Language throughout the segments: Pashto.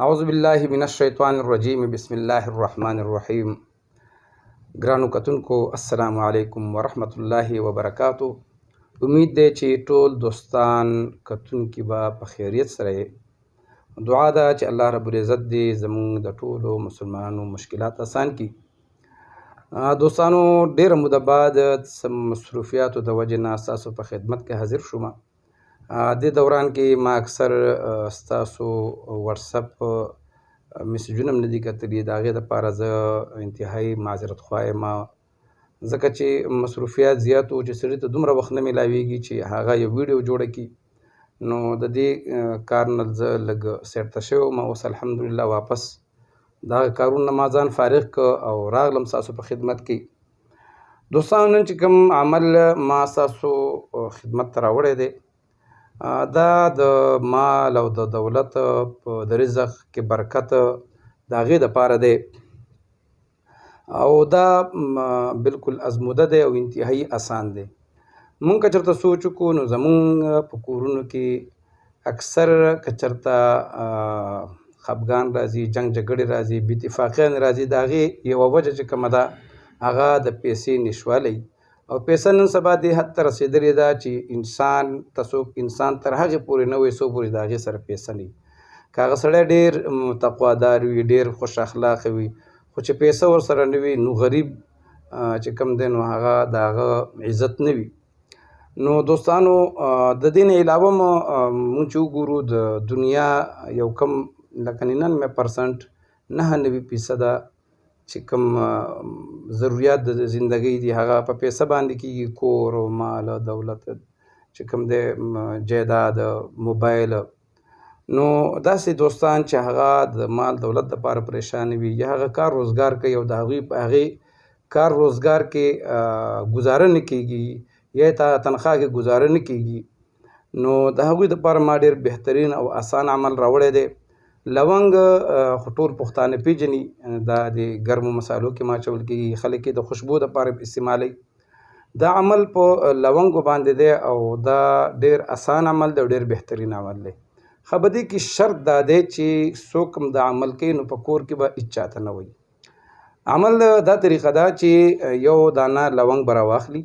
اعوذ باللہ من الشیطان الرجیم بسم اللہ الرحمن الرحیم. ګرانو کتونکو السلام علیکم ورحمت الله وبرکاتو. امید دی چې ټول دوستان کتونکي به په خیریت سره یې. دعا ده چې الله رب العزت دې زموږ د ټولو مسلمانانو مشکلات آسان کړي. دوستانو ډېره موده بعد څه مصروفیاتو د وجې نه ستاسو په خدمت کې حاضر شوم. دې دوران کې ما اکثر ستاسو واتساپ میسجونه هم نه دي کتلي. د هغې دپاره زه انتهایي معذرت خوا یم، ځکه چې مصروفیات زیات وو چې سړي ته دومره وخت نه میلاویږي چې هغه یو ویډیو جوړه کړي. نو د دې کار نه زه لږ سیټه شوی وم. اوس الحمدلله واپس د هغه کارونه ما ځان فارغ که او راغلم ستاسو په خدمت کې. دوستانو نن چې کوم عمل ما ستاسو خدمت ته راوړی دی، دا د مال او د دولت په د رزق کې برکت د هغې دپاره دی، او دا بلکل ازموده دی او انتهایي اسان دی. مونږ که چېرته سوچ وکړو نو زمونږ په کورونو کې اکثر که چېرته خفګان راځي، جنګ جګړې راځي، بې اتفاقیان راځي، د هغې یوه وجه چې کومه ده هغه د پیسې نشتوالی. او پیسه نن سبا دې حد ته رسېدلې ده چې انسان ته څوک انسان تر هغې پورې نه وایي څو پورې د هغې سره پیسه نه وي. که هغه سړی ډېر تقوادار وي، ډېر خوش اخلاقه وي، خو چې پیسه ورسره نه وي نو غریب چې کوم دی نو هغه د هغه عزت نه وي. نو دوستانو د دې نه علاوه مونږ چې وګورو د دنیا یو کم لکه 99% 99% چې کوم ضروریات د زندګۍ دي هغه په پیسه باندې کېږي. کور او مال او دولت چې کوم دی، جایداد، موبایل. نو داسې دوستان چې هغه د مال دولت دپاره پریشان وي، یا هغه کار روزګار کوي او د هغوی په هغې کار روزګار کې ګزاره نه کېږي یا یې تنخواه کې ګزاره نه کېږي، نو د هغوی دپاره ما ډېر بهترین او آسان عمل راوړی دی. لونګ خو ټول پښتانه پیژني، دا د ګرمو مسالو کې ما اچول کېږي، خلک یې د خوشبو دپاره استعمالوي. دا عمل په لونګو باندې دی او دا ډېر آسان عمل دی او ډېر بهترین عمل دی. خو په دې کې شرط دا دی چې څوک هم دا عمل کوي نو په کور کې به هېڅ چاته نه وایي. عمل دا طریقه ده چې یو دانه لونګ به راواخلي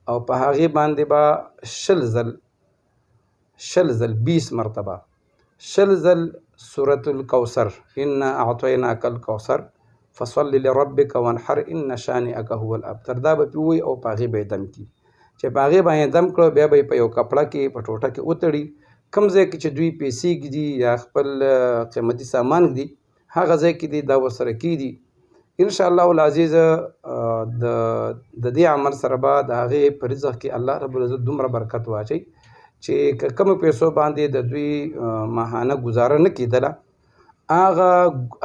او په هغې باندې به 20 مرتبه 20 سورة الکوثر، انا اعطیناک الکوثر فصل لربک وانحر ان شانئک هو الابتر، دا به پې ووایي او په هغې به یې دم کړي. چې په هغې باندې دم کړه بیا به یې په یو کپړه کې په ټوټه کې وتړي. کوم ځای کې چې دوی پیسې ږدي یا خپل قیمتي سامان ږدي هغه ځای کې دې دا ورسره کېږدي. انشاءالله العزیز د دې عمل سره به د هغې په رزق کې الله رب العزت دومره برکت واچوي چې که کومو پیسو باندې د دوی ماهانه ګزاره نه کېدله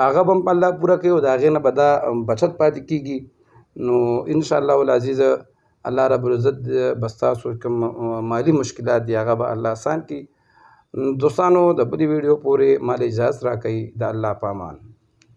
هغه به هم الله پوره کوي او د هغې نه به دا بچت پاتې کېږي. نو انشاءالله العزیز الله رب العزت به ستاسو کوم مالي مشکلات دي هغه به الله آسان کړي. دوستانو د بلې ویډیو پورې ما له اجازت راکوئ. د الله په امان.